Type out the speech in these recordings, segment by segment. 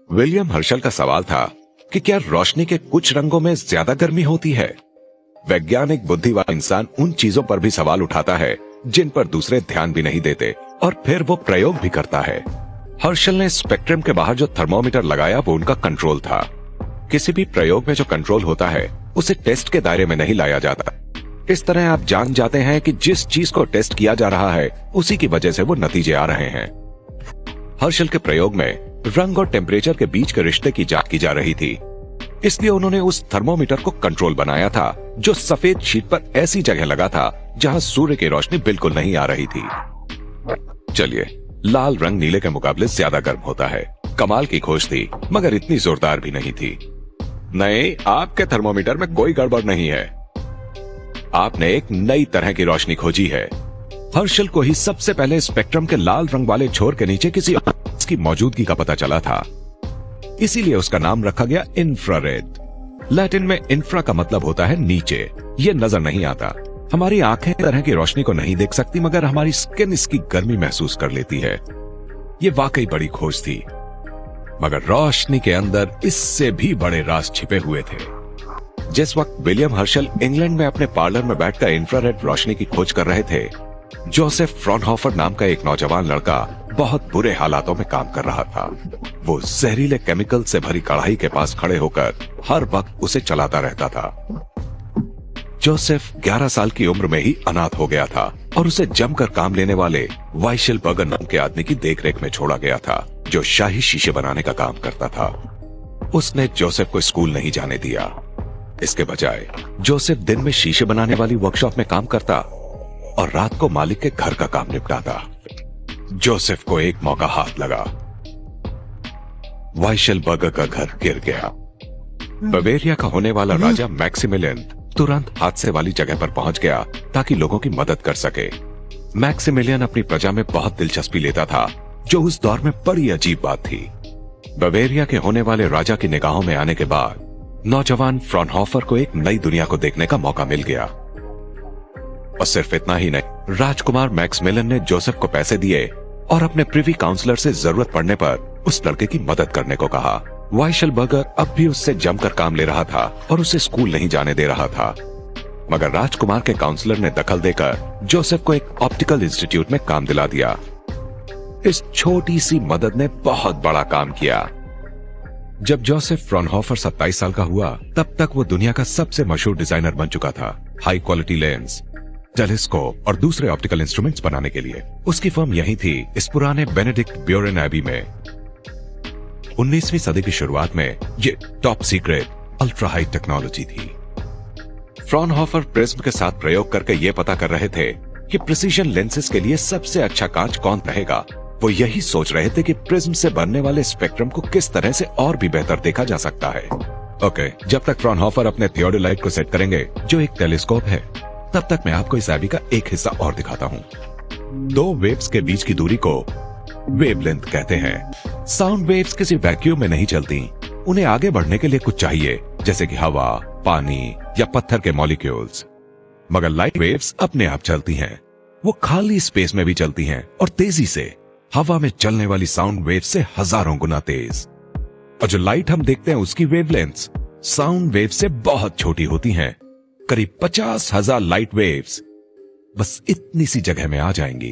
William Herschel का सवाल था कि क्या रोशनी के कुछ रंगों में ज्यादा गर्मी होती है। वैज्ञानिक बुद्धि वाला इंसान उन चीजों पर भी सवाल उठाता है जिन पर दूसरे ध्यान भी नहीं देते, और फिर वो प्रयोग भी करता है। हर्शल ने स्पेक्ट्रम के बाहर जो थर्मोमीटर लगाया वो उनका कंट्रोल था। किसी भी प्रयोग में जो कंट्रोल होता है उसे टेस्ट के दायरे में नहीं लाया जाता। इस तरह आप जान जाते हैं कि जिस चीज को टेस्ट किया जा रहा है उसी की वजह से वो नतीजे आ रहे हैं। हर्शल के प्रयोग में रंग और टेम्परेचर के बीच के रिश्ते की जांच की जा रही थी, इसलिए उन्होंने उस थर्मोमीटर को कंट्रोल बनाया था जो सफेद शीट पर ऐसी जगह लगा था जहां सूर्य की रोशनी बिल्कुल नहीं आ रही थी। चलिए, लाल रंग नीले के मुकाबले ज्यादा गर्म होता है। कमाल की खोज थी, मगर इतनी जोरदार भी नहीं थी। नहीं, आपके थर्मोमीटर में कोई गड़बड़ नहीं है। आपने एक नई तरह की रोशनी खोजी है। हर्शल को ही सबसे पहले स्पेक्ट्रम के लाल रंग वाले छोर के नीचे किसी की मौजूदगी का पता चला था, इसीलिए उसका नाम रखा गया इंफ्रारेड। लैटिन में इंफ्रा का मतलब होता है नीचे। ये नजर नहीं आता। हमारी आंखें तरह की रोशनी को नहीं देख सकती, मगर हमारी स्किन इसकी गर्मी महसूस कर लेती है। ये वाकई बड़ी खोज थी, मगर रोशनी के अंदर इससे भी बड़े राज छिपे हुए थे। जिस वक्त विलियम हर्शल इंग्लैंड में अपने पार्लर में बैठकर इंफ्रारेड रोशनी की खोज कर रहे थे, जोसेफ फ्रॉनहोफर नाम का एक नौजवान लड़का बहुत बुरे हालातों में काम कर रहा था। वो जहरीले केमिकल से भरी कढ़ाई के पास खड़े होकर हर वक्त उसे चलाता रहता था। जोसेफ 11 साल की उम्र में ही अनाथ हो गया था और उसे जमकर काम लेने वाले वाइशेलबर्गर नाम के आदमी की देखरेख में छोड़ा गया था, जो शाही शीशे बनाने का काम करता था। उसने जोसेफ को स्कूल नहीं जाने दिया। इसके बजाय जोसेफ दिन में शीशे बनाने वाली वर्कशॉप में काम करता और रात को मालिक के घर का काम निपटाता। जोसेफ को एक मौका हाथ लगा। वाइशेलबर्गर का घर गिर गया। बवेरिया का होने वाला राजा मैक्सिमिलियन तुरंत हादसे वाली जगह पर पहुंच गया ताकि लोगों की मदद कर सके। मैक्सिमिलियन अपनी प्रजा में बहुत दिलचस्पी लेता था, जो उस दौर में बड़ी अजीब बात थी। बवेरिया के होने वाले राजा की निगाहों में आने के बाद नौजवान फ्रॉनहोफर को एक नई दुनिया को देखने का मौका मिल गया। और सिर्फ इतना ही नहीं, राजकुमार मैक्सिमिलियन ने जोसेफ को पैसे दिए और अपने प्रिवी काउंसलर से जरूरत पड़ने पर उस लड़के की मदद करने को कहा। वाइशेलबर्गर अब भी उससे जमकर काम ले रहा था और उसे स्कूल नहीं जाने दे रहा था, मगर राजकुमार के काउंसलर ने दखल देकर जोसेफ को एक ऑप्टिकल इंस्टीट्यूट में काम दिला दिया। इस छोटी सी मदद ने बहुत बड़ा काम किया। जब जोसेफ फ्रॉनहोफर 27 साल का हुआ, तब तक वो दुनिया का सबसे मशहूर डिजाइनर बन चुका था। हाई क्वालिटी लेंस, टेलीस्कोप और दूसरे ऑप्टिकल इंस्ट्रूमेंट्स बनाने के लिए उसकी फर्म यही थी, इस पुराने बेनेडिक्ट ब्यूरेन एबी में। 19वीं सदी की शुरुआत में ये top secret ultra high technology थी। फ्रॉनहोफर प्रिज्म के साथ प्रयोग करके ये पता कर रहे थे कि प्रिसीजन लेंसेज के लिए सबसे अच्छा कांच कौन रहेगा। वो यही सोच रहे थे कि प्रिज्म से बनने वाले स्पेक्ट्रम को किस तरह से और भी बेहतर देखा जा सकता है। ओके, जब तक फ्रॉनहोफर अपने थियोडोलाइट को सेट करेंगे, जो एक टेलीस्कोप है, तब तक मैं आपको इस एबी का एक हिस्सा और दिखाता हूँ। दो वेव्स के बीच की दूरी को वेवलेंथ कहते हैं। साउंड वेव्स किसी वैक्यूम में नहीं चलती, उन्हें आगे बढ़ने के लिए कुछ चाहिए, जैसे कि हवा, पानी या पत्थर के मॉलिक्यूल्स। मगर लाइट वेव्स अपने आप चलती हैं। वो खाली स्पेस में भी चलती हैं और तेजी से, हवा में चलने वाली साउंड वेव से हजारों गुना तेज। और जो लाइट हम देखते हैं उसकी वेवलेंथ्स साउंड वेव से बहुत छोटी होती हैं। करीब 50,000 लाइट वेव्स बस इतनी सी जगह में आ जाएंगी।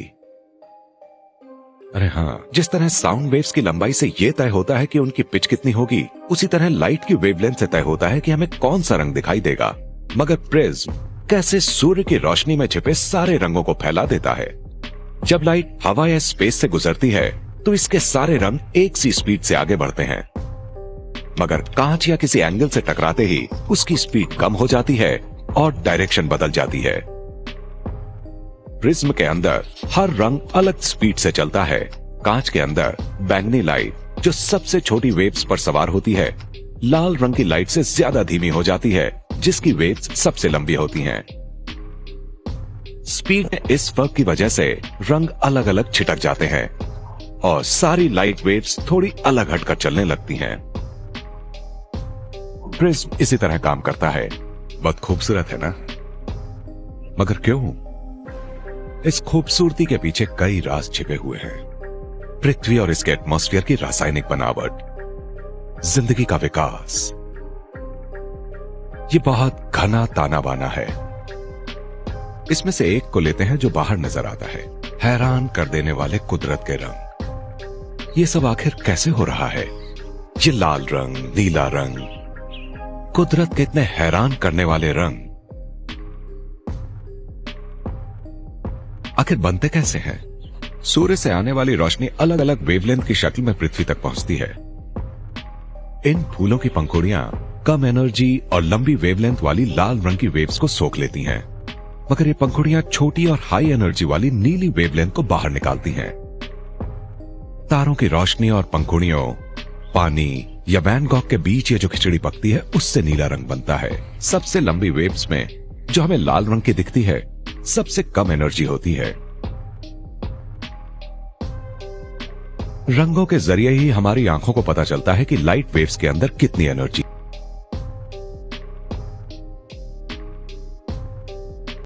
अरे हाँ, जिस तरह साउंड वेव्स की लंबाई से यह तय होता है कि उनकी पिच कितनी होगी, उसी तरह लाइट की वेवलेंथ से तय होता है कि हमें कौन सा रंग दिखाई देगा। मगर प्रिज्म कैसे सूर्य की रोशनी में छिपे सारे रंगों को फैला देता है। जब लाइट हवा या स्पेस से गुजरती है तो इसके सारे रंग एक सी स्पीड से आगे बढ़ते हैं, मगर कांच या किसी एंगल से टकराते ही उसकी स्पीड कम हो जाती है और डायरेक्शन बदल जाती है। प्रिज्म के अंदर हर रंग अलग स्पीड से चलता है। कांच के अंदर बैंगनी लाइट, जो सबसे छोटी वेव्स पर सवार होती है, लाल रंग की लाइट से ज्यादा धीमी हो जाती है, जिसकी वेव्स सबसे लंबी होती हैं। स्पीड में इस फर्क की वजह से रंग अलग अलग छिटक जाते हैं और सारी लाइट वेव्स थोड़ी अलग हटकर चलने लगती हैं। प्रिज्म इसी तरह काम करता है। बहुत खूबसूरत है ना? मगर क्यों? इस खूबसूरती के पीछे कई राज छिपे हुए हैं। पृथ्वी और इसके एटमॉस्फेयर की रासायनिक बनावट, जिंदगी का विकास। ये बहुत घना ताना बाना है। इसमें से एक को लेते हैं जो बाहर नजर आता है, हैरान कर देने वाले कुदरत के रंग। ये सब आखिर कैसे हो रहा है? ये लाल रंग, नीला रंग, कुदरत के इतने हैरान करने वाले रंग आखिर बनते कैसे हैं? सूर्य से आने वाली रोशनी अलग अलग वेवलेंथ की शक्ल में पृथ्वी तक पहुंचती है। इन फूलों की पंखुड़ियां कम एनर्जी और लंबी वेवलेंथ वाली लाल रंग की वेव्स को सोख लेती हैं, मगर ये पंखुड़ियां छोटी और हाई एनर्जी वाली नीली वेवलेंथ को बाहर निकालती हैं। तारों की रोशनी और पंखुड़ियों, पानी या वैन गॉग के बीच ये जो खिचड़ी पकती है, उससे नीला रंग बनता है। सबसे लंबी वेव्स में जो हमें लाल रंग की दिखती है, सबसे कम एनर्जी होती है। रंगों के जरिए ही हमारी आंखों को पता चलता है कि लाइट वेव्स के अंदर कितनी एनर्जी